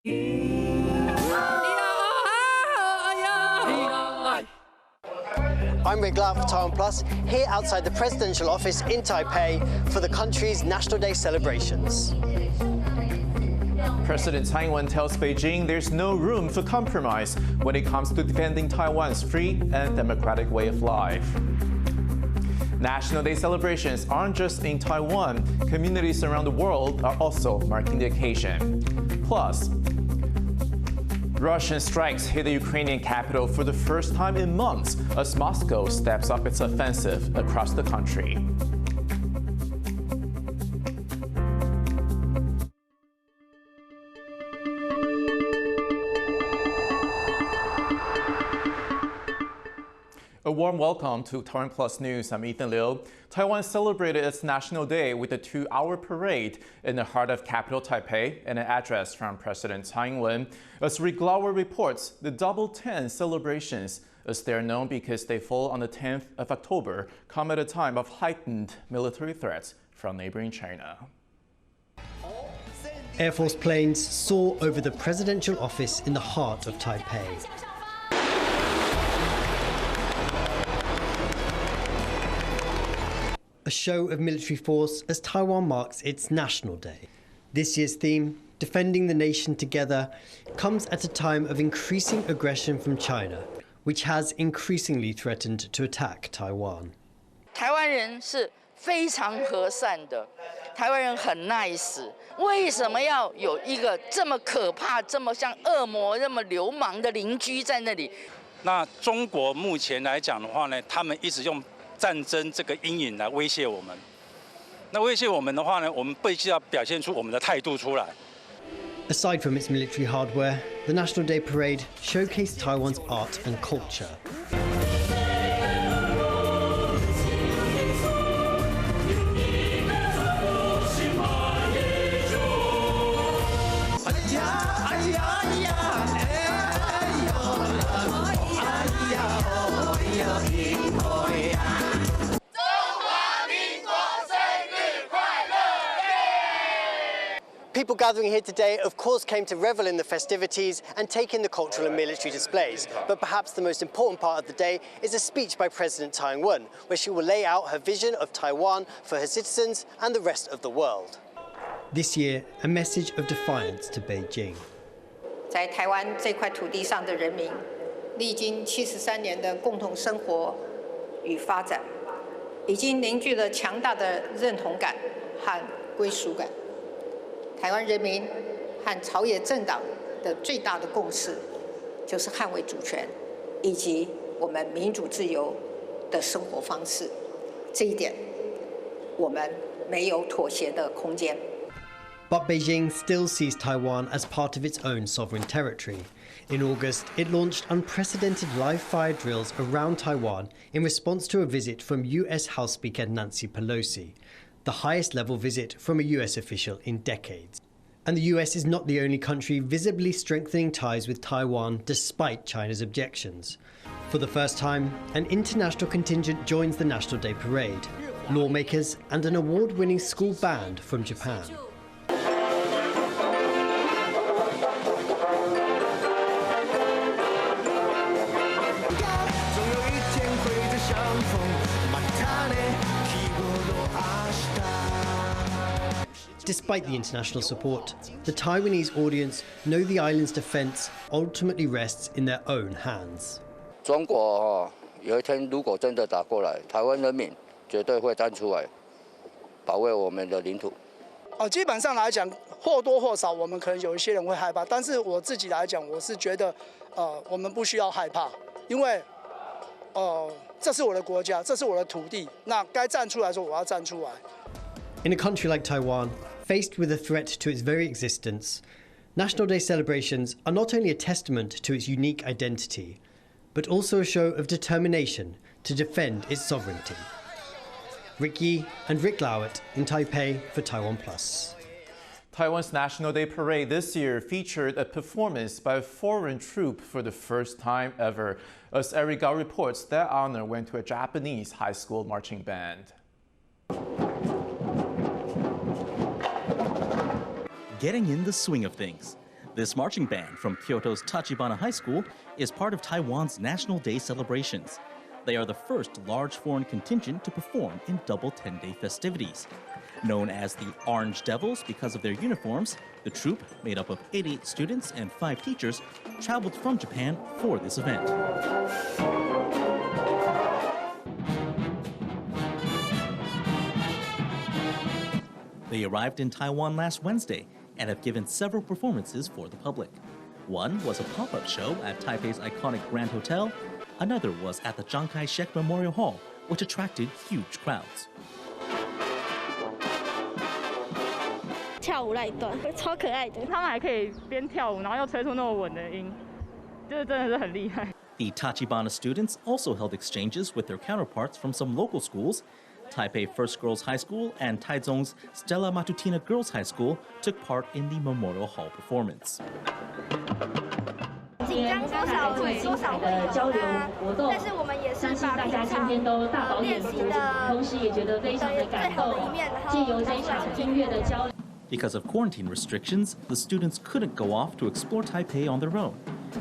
I'm Rick Lau for TaiwanPlus, here outside the presidential office in Taipei for the country's National Day celebrations. President Tsai Ing-wen tells Beijing there's no room for compromise when it comes to defending Taiwan's free and democratic way of life. National Day celebrations aren't just in Taiwan. Communities around the world are also marking the occasion. Plus, Russian strikes hit the Ukrainian capital for the first time in months as Moscow steps up its offensive across the country. A warm welcome to TaiwanPlus News. I'm Ethan Liu. Taiwan celebrated its National Day with a 2-hour parade in the heart of capital Taipei and an address from President Tsai Ing-wen. As Rick Lauer reports, the Double 10 celebrations, as they're known because they fall on the 10th of October, come at a time of heightened military threats from neighboring China. Air Force planes soar over the presidential office in the heart of Taipei. A show of military force as Taiwan marks its National Day. This year's theme, Defending the Nation Together, comes at a time of increasing aggression from China, which has increasingly threatened to attack Taiwan. 台湾人是非常和善的，台湾人很 nice， 为什么要有一个这么可怕、这么像恶魔、这么流氓的邻居在那里？那中国目前来讲的话呢，他们一直用战争这个阴影来威胁我们。那威胁我们的话呢，我们必须要表现出我们的态度出来。Aside from its military hardware, the National Day Parade showcased Taiwan's art and culture. People gathering here today, of course, came to revel in the festivities and take in the cultural and military displays. But perhaps the most important part of the day is a speech by President Tsai Ing-wen, where she will lay out her vision of Taiwan for her citizens and the rest of the world. This year, a message of defiance to Beijing. 在台湾这块土地上的人民，历经73年的共同生活与发展，已经凝聚了强大的认同感和归属感。 台湾人民和朝野政党的最大的共识，就是捍卫主权，以及我们民主自由的生活方式。这一点，我们没有妥协的空间。But Beijing still sees Taiwan as part of its own sovereign territory. In August, it launched unprecedented live-fire drills around Taiwan in response to a visit from US House Speaker Nancy Pelosi, the highest-level visit from a US official in decades. And the US is not the only country visibly strengthening ties with Taiwan despite China's objections. For the first time, an international contingent joins the National Day Parade, lawmakers and an award-winning school band from Japan. Despite the international support, the Taiwanese audience know the island's defense ultimately rests in their own hands. 中国有一天如果真的打过来，台湾人民绝对会站出来保卫我们的领土。基本上来讲，或多或少我们可能有一些人会害怕，但是我自己来讲，我是觉得，我们不需要害怕，因为，这是我的国家，这是我的土地，那该站出来的时候我要站出来。In a country like Taiwan, faced with a threat to its very existence, National Day celebrations are not only a testament to its unique identity, but also a show of determination to defend its sovereignty. Rick Yi and Rick Lauert in Taipei for TaiwanPlus. Taiwan's National Day Parade this year featured a performance by a foreign troupe for the first time ever. As Eric Gao reports, that honor went to a Japanese high school marching band. Getting in the swing of things. This marching band from Kyoto's Tachibana High School is part of Taiwan's National Day celebrations. They are the first large foreign contingent to perform in double 10-day festivities. Known as the Orange Devils because of their uniforms, the troupe, made up of 88 students and 5 teachers, traveled from Japan for this event. They arrived in Taiwan last Wednesday and have given several performances for the public. One was a pop-up show at Taipei's iconic Grand Hotel. Another was at the Chiang Kai-shek Memorial Hall, which attracted huge crowds. 跳舞那一段超可爱的，他们还可以边跳舞，然后又吹出那么稳的音，就是真的是很厉害。The Tachibana students also held exchanges with their counterparts from some local schools. Taipei First Girls High School and Taichung's Stella Matutina Girls High School took part in the Memorial Hall performance. 紧张多少会有交流活动，但是我们也是把大家今天都大饱眼福，同时也觉得非常的感动，借由这场音乐的交流。Because of quarantine restrictions, the students couldn't go off to explore Taipei on their own,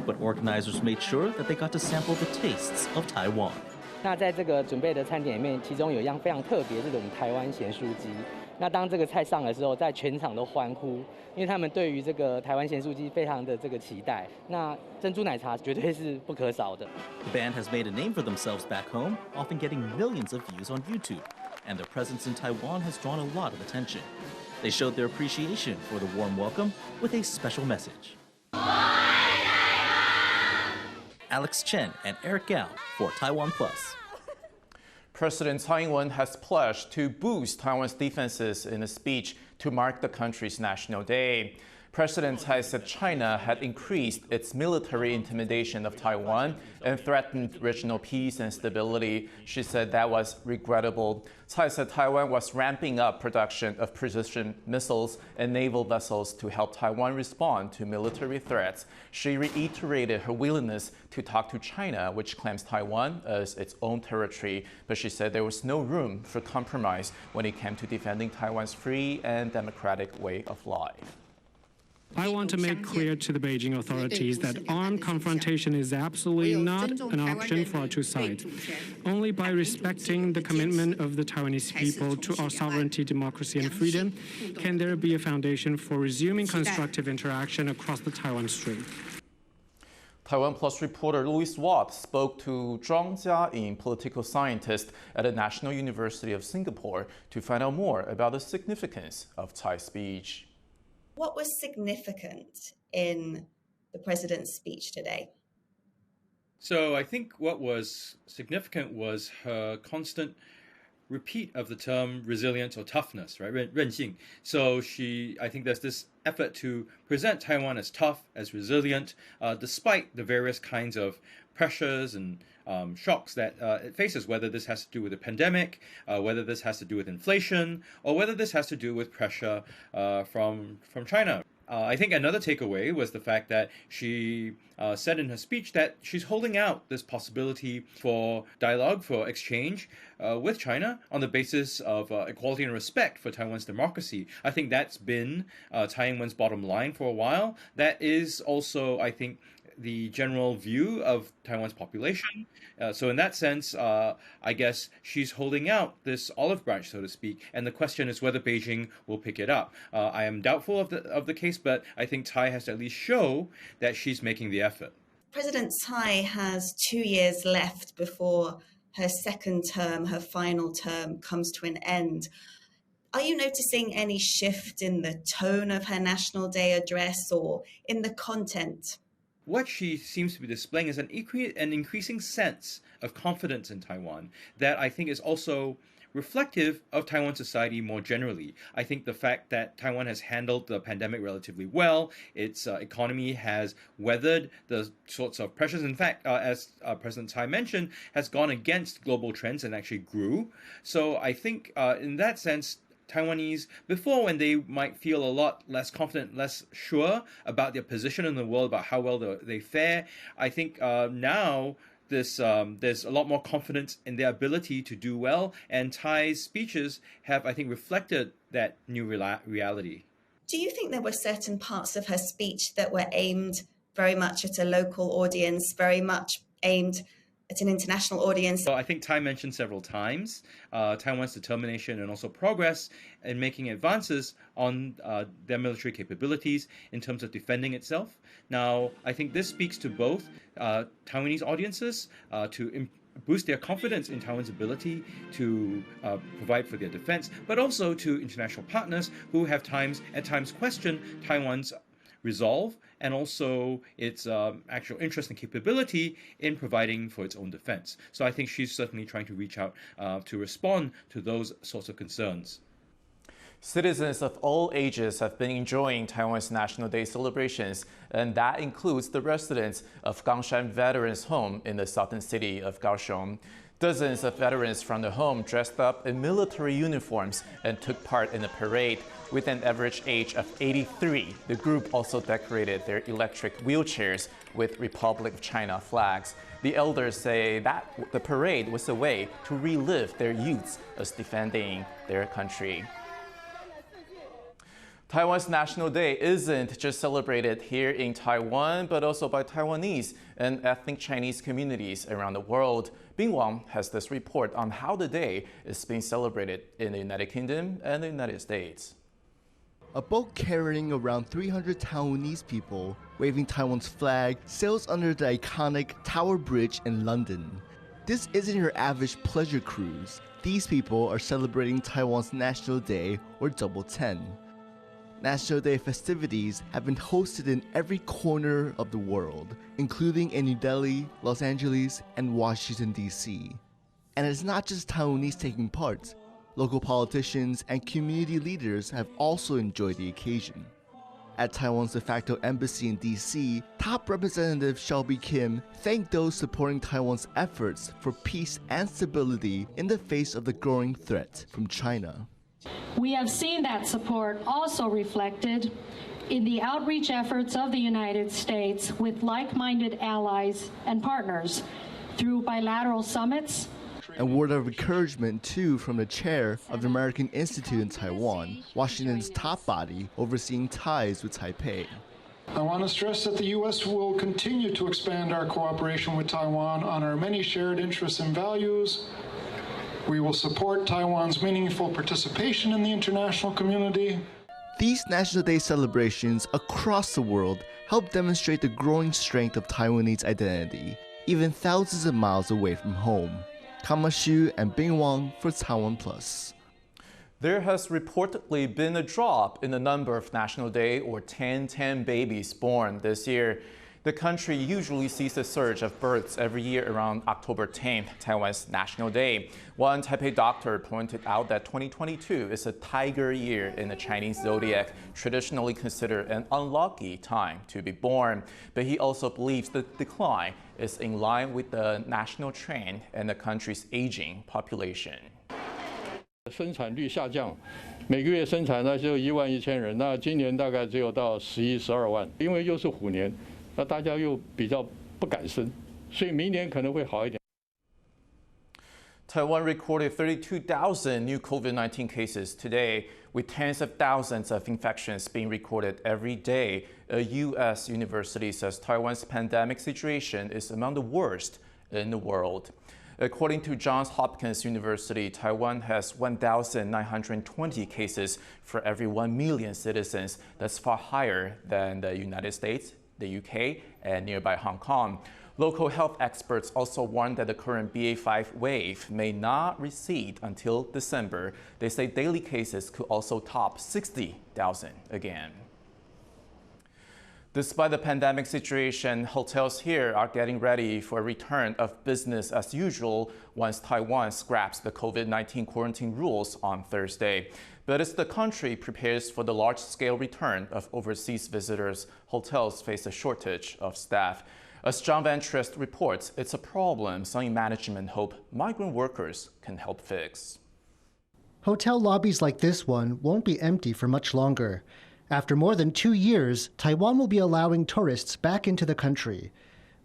but organizers made sure that they got to sample the tastes of Taiwan. 那在这个准备的餐点里面，其中有一样非常特别，这种台湾咸酥鸡。那当这个菜上的时候，在全场都欢呼，因为他们对于这个台湾咸酥鸡非常的这个期待。那珍珠奶茶绝对是不可少的。The band has made a name for themselves back home, often getting millions of views on YouTube, and their presence in Taiwan has drawn a lot of attention. They showed their appreciation for the warm welcome with a special message. Alex Chen and Eric Gao for TaiwanPlus. President Tsai Ing-wen has pledged to boost Taiwan's defenses in a speech to mark the country's National Day. President Tsai said China had increased its military intimidation of Taiwan and threatened regional peace and stability. She said that was regrettable. Tsai said Taiwan was ramping up production of precision missiles and naval vessels to help Taiwan respond to military threats. She reiterated her willingness to talk to China, which claims Taiwan as its own territory, but she said there was no room for compromise when it came to defending Taiwan's free and democratic way of life. I want to make clear to the Beijing authorities that armed confrontation is absolutely not an option for our two sides. Only by respecting the commitment of the Taiwanese people to our sovereignty, democracy, and freedom can there be a foundation for resuming constructive interaction across the Taiwan Strait. TaiwanPlus reporter Louis Watt spoke to Zhang Jiaying, political scientist at the National University of Singapore, to find out more about the significance of Tsai's speech. What was significant in the president's speech today? So I think what was significant was her constant repeat of the term resilience or toughness, right? 韧性. So I think there's this effort to present Taiwan as tough, as resilient, despite the various kinds of pressures and shocks that it faces, whether this has to do with the pandemic, whether this has to do with inflation, or whether this has to do with pressure from China. I think another takeaway was the fact that she said in her speech that she's holding out this possibility for dialogue, for exchange with China on the basis of equality and respect for Taiwan's democracy. I think that's been Tsai Ing-wen's bottom line for a while. That is also, I think, the general view of Taiwan's population. So in that sense, I guess she's holding out this olive branch, so to speak, and the question is whether Beijing will pick it up. I am doubtful of the case, but I think Tsai has to at least show that she's making the effort. President Tsai has 2 years left before her second term, her final term, comes to an end. Are you noticing any shift in the tone of her National Day address or in the content? What she seems to be displaying is an increasing sense of confidence in Taiwan that I think is also reflective of Taiwan society more generally. I think the fact that Taiwan has handled the pandemic relatively well, its economy has weathered the sorts of pressures. In fact, as President Tsai mentioned, has gone against global trends and actually grew. So I think in that sense, Taiwanese, before when they might feel a lot less confident, less sure about their position in the world, about how well they fare, I think now there's a lot more confidence in their ability to do well, and Tsai's speeches have, I think, reflected that new reality. Do you think there were certain parts of her speech that were aimed very much at a local audience, very much aimed at an international audience? So I think Tsai mentioned several times Taiwan's determination and also progress in making advances on their military capabilities in terms of defending itself. Now, I think this speaks to both Taiwanese audiences to boost their confidence in Taiwan's ability to provide for their defense, but also to international partners who have at times questioned Taiwan's resolve and also its actual interest and capability in providing for its own defense. So I think she's certainly trying to reach out to respond to those sorts of concerns. Citizens of all ages have been enjoying Taiwan's National Day celebrations, and that includes the residents of Gangshan Veterans Home in the southern city of Kaohsiung. Dozens of veterans from the home dressed up in military uniforms and took part in the parade. With an average age of 83, the group also decorated their electric wheelchairs with Republic of China flags. The elders say that the parade was a way to relive their youths as defending their country. Taiwan's National Day isn't just celebrated here in Taiwan, but also by Taiwanese and ethnic Chinese communities around the world. Bing Wang has this report on how the day is being celebrated in the United Kingdom and the United States. A boat carrying around 300 Taiwanese people waving Taiwan's flag sails under the iconic Tower Bridge in London. This isn't your average pleasure cruise. These people are celebrating Taiwan's National Day, or Double 10. National Day festivities have been hosted in every corner of the world, including in New Delhi, Los Angeles, and Washington, D.C. And it's not just Taiwanese taking part. Local politicians and community leaders have also enjoyed the occasion. At Taiwan's de facto embassy in D.C., top Representative Shelby Kim thanked those supporting Taiwan's efforts for peace and stability in the face of the growing threat from China. We have seen that support also reflected in the outreach efforts of the United States with like-minded allies and partners through bilateral summits. A word of encouragement, too, from the chair of the American Institute in Taiwan, Washington's top body overseeing ties with Taipei. I want to stress that the U.S. will continue to expand our cooperation with Taiwan on our many shared interests and values. We will support Taiwan's meaningful participation in the international community. These National Day celebrations across the world help demonstrate the growing strength of Taiwanese identity, even thousands of miles away from home. Kama Xu and Bing Wang for TaiwanPlus. There has reportedly been a drop in the number of National Day or 1010 babies born this year. The country usually sees a surge of births every year around October 10th, Taiwan's National Day. One Taipei doctor pointed out that 2022 is a tiger year in the Chinese zodiac, traditionally considered an unlucky time to be born. But he also believes the decline is in line with the national trend and the country's aging population. 生产率下降，每个月生产呢就11000人，那今年大概只有到11、12万，因为又是虎年。 那大家又比较不敢生，所以明年可能会好一点。 Taiwan recorded 32,000 new COVID-19 cases today, with tens of thousands of infections being recorded every day. A U.S. university says Taiwan's pandemic situation is among the worst in the world. According to Johns Hopkins University, Taiwan has 1,920 cases for every 1 million citizens. That's far higher than the United States, the UK, and nearby Hong Kong. Local health experts also warn that the current BA5 wave may not recede until December. They say daily cases could also top 60,000 again. Despite the pandemic situation, hotels here are getting ready for a return of business as usual once Taiwan scraps the COVID-19 quarantine rules on Thursday. But as the country prepares for the large-scale return of overseas visitors, hotels face a shortage of staff. As John Van Trist reports, it's a problem some management hope migrant workers can help fix. Hotel lobbies like this one won't be empty for much longer. After more than 2 years, Taiwan will be allowing tourists back into the country.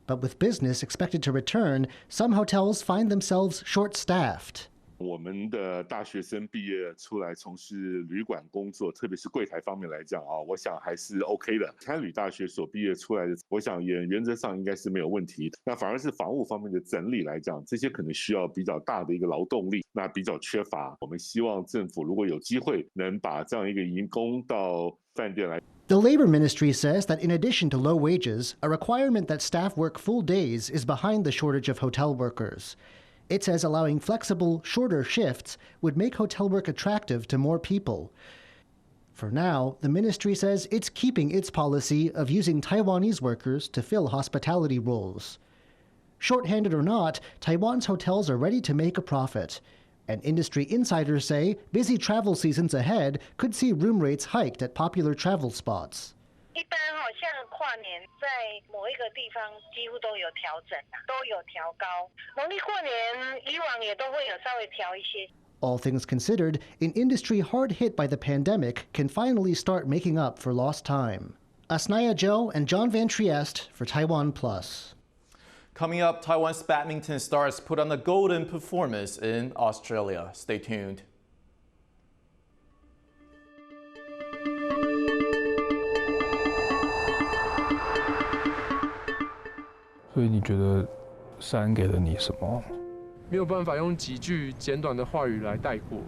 But with business expected to return, some hotels find themselves short-staffed. 我们的大学生毕业出来从事旅馆工作，特别是柜台方面来讲啊，我想还是 OK 的。参旅大学所毕业出来的，我想原则上应该是没有问题。那反而是房屋方面的整理来讲，这些可能需要比较大的一个劳动力，那比较缺乏。我们希望政府如果有机会能把这样一个移工到饭店来。The Labor Ministry says that in addition to low wages, a requirement that staff work full days is behind the shortage of hotel workers. It says allowing flexible, shorter shifts would make hotel work attractive to more people. For now, the ministry says it's keeping its policy of using Taiwanese workers to fill hospitality roles. Short-handed or not, Taiwan's hotels are ready to make a profit. And industry insiders say busy travel seasons ahead could see room rates hiked at popular travel spots. 一般像跨年在某一个地方几乎都有调整，都有调高。农历过年以往也都会有稍微调一些。All things considered, an industry hard hit by the pandemic can finally start making up for lost time. Asnaya Zhou and John Van Trieste for TaiwanPlus. Coming up, Taiwan's badminton stars put on a golden performance in Australia. Stay tuned. 所以你觉得山给了你什么？没有办法用几句简短的话语来带过，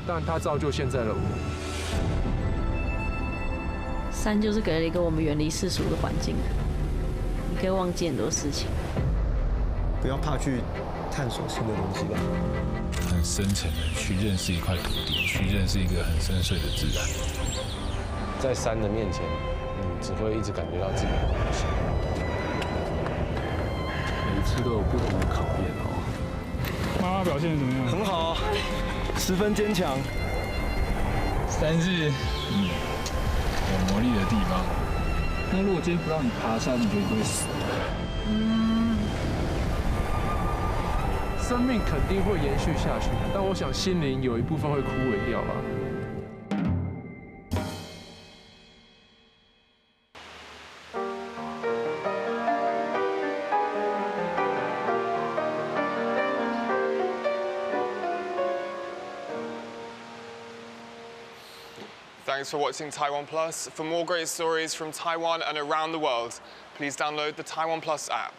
但它造就现在的我。山就是给了一个我们远离世俗的环境，你可以忘记很多事情。不要怕去探索新的东西吧。很深层的去认识一块土地，去认识一个很深邃的自然。在山的面前，你只会一直感觉到自己的渺小。 每一次都有不同的考验哦。妈妈表现得怎么样？很好，10分坚强。山是有魔力的地方。那如果今天不让你爬山，你觉得你会死？生命肯定会延续下去，但我想心灵有一部分会枯萎掉吧。 Thanks for watching TaiwanPlus. For more great stories from Taiwan and around the world, please download the TaiwanPlus app.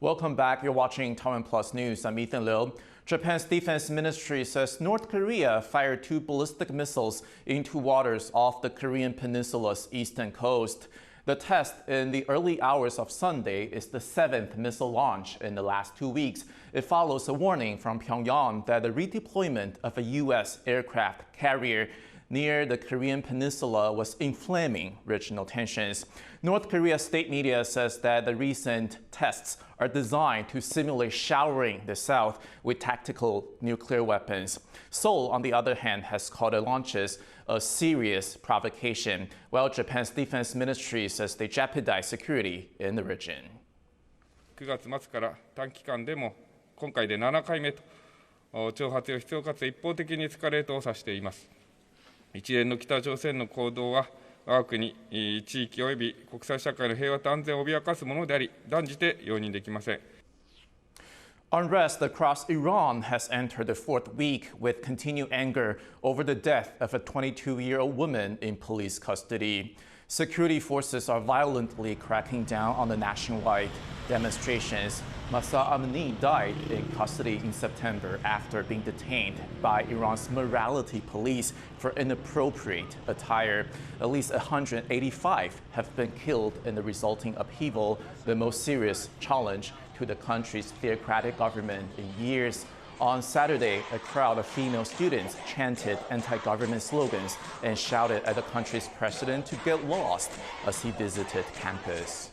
Welcome back. You're watching TaiwanPlus News. I'm Ethan Liu. Japan's defense ministry says North Korea fired 2 ballistic missiles into waters off the Korean peninsula's eastern coast. The test in the early hours of Sunday is the 7th missile launch in the last 2 weeks. It follows a warning from Pyongyang that the redeployment of a U.S. aircraft carrier near the Korean peninsula was inflaming regional tensions. North Korea's state media says that the recent tests are designed to simulate showering the South with tactical nuclear weapons. Seoul, on the other hand, has called the launches a serious provocation, while Japan's defense ministry says they jeopardize security in the region. 9月末から短期間でも今回で7回目と挑発を必要かつ一方的にエスカレートを指しています。一連の北朝鮮の行動は我が国、地域及び国際社会の平和と安全を脅かすものであり、断じて容認できません。 Unrest across Iran has entered the 4th week with continued anger over the death of a 22-year-old woman in police custody. Security forces are violently cracking down on the nationwide demonstrations. Mahsa Amini died in custody in September after being detained by Iran's morality police for inappropriate attire. At least 185 have been killed in the resulting upheaval, the most serious challenge to the country's theocratic government in years. On Saturday, a crowd of female students chanted anti-government slogans and shouted at the country's president to get lost as he visited campus.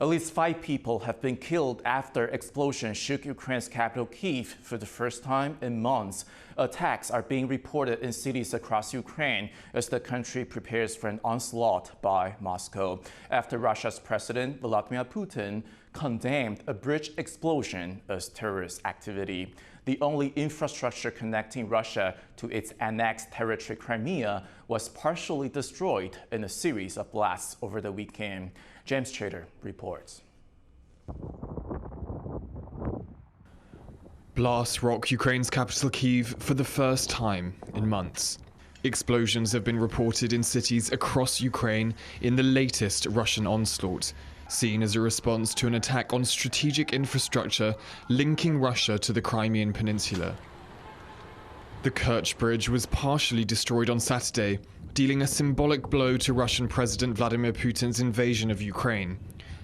At least 5 people have been killed after explosion shook Ukraine's capital Kyiv for the first time in months. Attacks are being reported in cities across Ukraine as the country prepares for an onslaught by Moscow after Russia's President Vladimir Putin condemned a bridge explosion as terrorist activity. The only infrastructure connecting Russia to its annexed territory Crimea was partially destroyed in a series of blasts over the weekend. James Chater reports. Blasts rock Ukraine's capital Kyiv for the first time in months. Explosions have been reported in cities across Ukraine in the latest Russian onslaught, seen as a response to an attack on strategic infrastructure linking Russia to the Crimean Peninsula. The Kerch Bridge was partially destroyed on Saturday, dealing a symbolic blow to Russian President Vladimir Putin's invasion of Ukraine.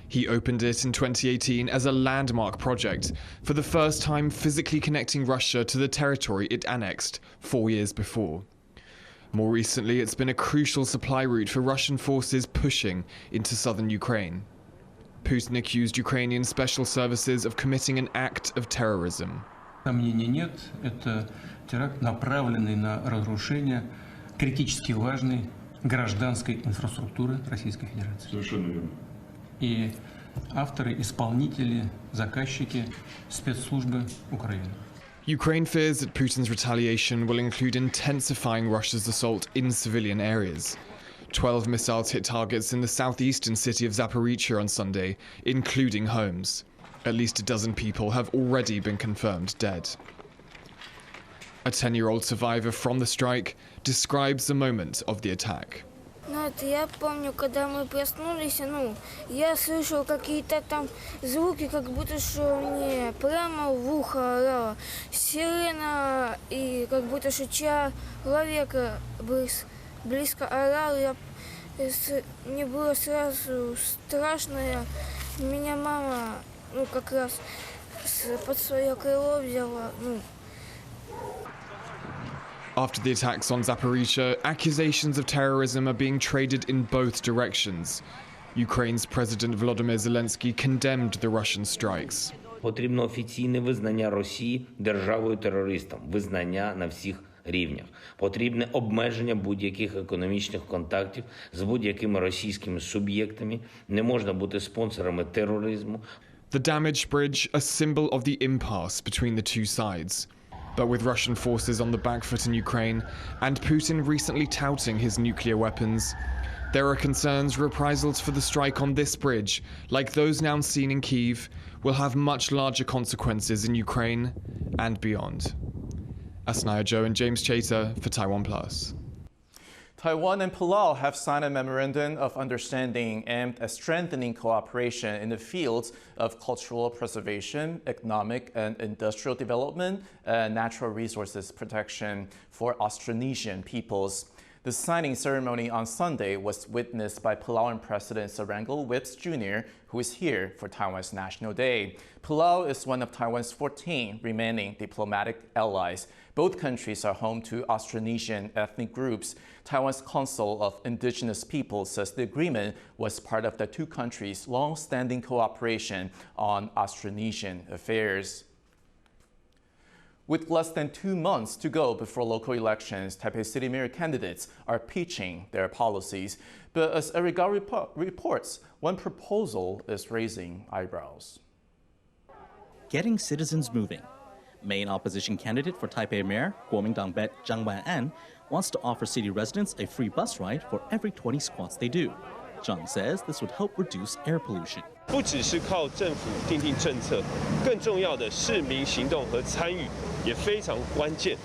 He opened it in 2018 as a landmark project, for the first time physically connecting Russia to the territory it annexed 4 years before. More recently, it's been a crucial supply route for Russian forces pushing into southern Ukraine. Putin accused Ukrainian special services of committing an act of terrorism. Сомнений нет, это теракт, направленный на разрушение критически важной гражданской инфраструктуры Российской Федерации. Совершенно верно. И авторы, исполнители, заказчики спецслужбы Украины. Ukraine fears that Putin's retaliation will include intensifying Russia's assault in civilian areas. 12 missiles hit targets in the southeastern city of Zaporizhzhia on Sunday, including homes. At least a dozen people have already been confirmed dead. A 10-year-old survivor from the strike describes the moment of the attack. Я помню, когда мы проснулись, я слышал какие-то там звуки, как будто что мне прямо в ухо орала сирена, и как будто что человек близко орал. Мне было сразу страшно. Меня мама, как раз под свое крыло взяла. After the attacks on Zaporizhzhia, accusations of terrorism are being traded in both directions. Ukraine's President Volodymyr Zelensky condemned the Russian strikes. Потрібно офіційне визнання Росії державою-терористом, визнання на всіх рівнях. Потрібне обмеження будь-яких економічних контактів з будь-якими російськими суб'єктами. Не можна бути спонсорами тероризму. The damaged bridge, a symbol of the impasse between the two sides. But with Russian forces on the back foot in Ukraine and Putin recently touting his nuclear weapons, there are concerns reprisals for the strike on this bridge, like those now seen in Kyiv, will have much larger consequences in Ukraine and beyond. Asnaya Joe and James Chater for TaiwanPlus. Taiwan and Palau have signed a memorandum of understanding aimed at strengthening cooperation in the fields of cultural preservation, economic and industrial development, and natural resources protection for Austronesian peoples. The signing ceremony on Sunday was witnessed by Palauan President Tsai Ing-wen Jr., who is here for Taiwan's National Day. Palau is one of Taiwan's 14 remaining diplomatic allies. Both countries are home to Austronesian ethnic groups. Taiwan's Council of Indigenous Peoples says the agreement was part of the two countries' long-standing cooperation on Austronesian affairs. With less than 2 months to go before local elections, Taipei City Mayor candidates are pitching their policies. But as Eric reports, one proposal is raising eyebrows. Getting citizens moving. Main opposition candidate for Taipei Mayor, Kuomintang-bet Zhang Wan-an, wants to offer city residents a free bus ride for every 20 squats they do. Zhang says this would help reduce air pollution. 不只是靠政府订定政策，更重要的市民行动和参与也非常关键，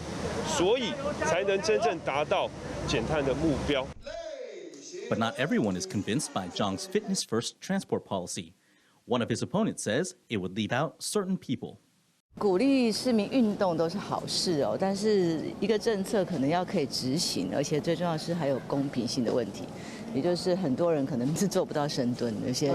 所以才能真正达到减碳的目标。 But not everyone is convinced by Zhang's fitness-first transport policy. One of his opponents says it would leave out certain people. 鼓励市民运动都是好事哦，但是一个政策可能要可以执行，而且最重要是还有公平性的问题，也就是很多人可能是做不到深蹲，有些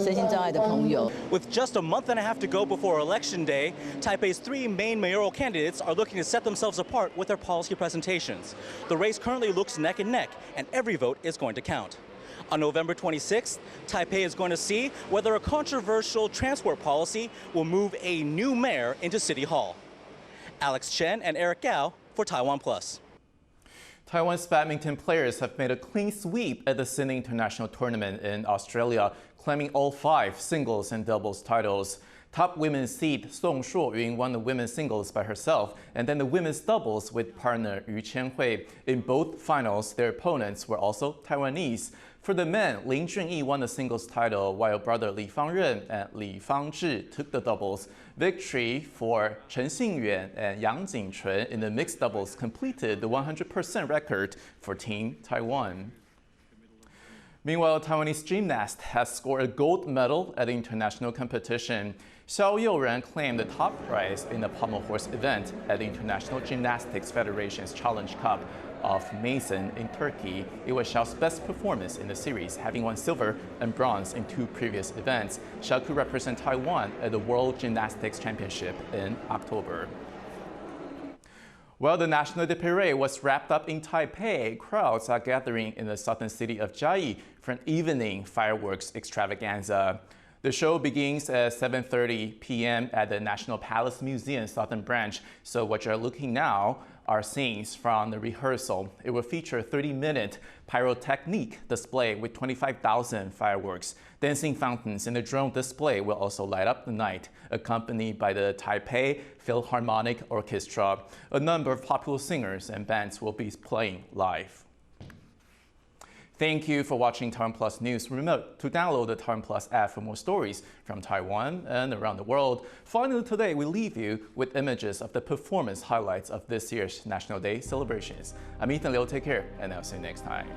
身心障碍的朋友。With just a month and a half to go before Election Day, Taipei's 3 main mayoral candidates are looking to set themselves apart with their policy presentations. The race currently looks neck and neck, and every vote is going to count. On November 26th, Taipei is going to see whether a controversial transport policy will move a new mayor into City Hall. Alex Chen and Eric Gao for TaiwanPlus. Taiwan's badminton players have made a clean sweep at the Sydney International Tournament in Australia, claiming all 5 singles and doubles titles. Top women's seed Song Shuoyun won the women's singles by herself, and then the women's doubles with partner Yu Qianhui. In both finals, their opponents were also Taiwanese. For the men, Lin Junyi won the singles title, while brother Li Fangren and Li Fangzhi took the doubles. Victory for Chen Xingyuan and Yang Jingchun in the mixed doubles completed the 100% record for Team Taiwan. Meanwhile, Taiwanese gymnast has scored a gold medal at the international competition. Xiao Youren claimed the top prize in the pommel horse event at the International Gymnastics Federation's Challenge Cup of Mason in Turkey. It was Xiao's best performance in the series, having won silver and bronze in 2 previous events. Xiao could represent Taiwan at the World Gymnastics Championship in October. Well, the National Day Parade was wrapped up in Taipei. Crowds are gathering in the southern city of Chiayi for an evening fireworks extravaganza. The show begins at 7:30 p.m. at the National Palace Museum Southern Branch. So what you're looking now are scenes from the rehearsal. It will feature a 30-minute pyrotechnic display with 25,000 fireworks. Dancing fountains and the drone display will also light up the night, accompanied by the Taipei Philharmonic Orchestra. A number of popular singers and bands will be playing live. Thank you for watching TaiwanPlus News. Remember to download the TaiwanPlus app for more stories from Taiwan and around the world. Finally, today we leave you with images of the performance highlights of this year's National Day celebrations. I'm Ethan Liu. Take care, and I'll see you next time.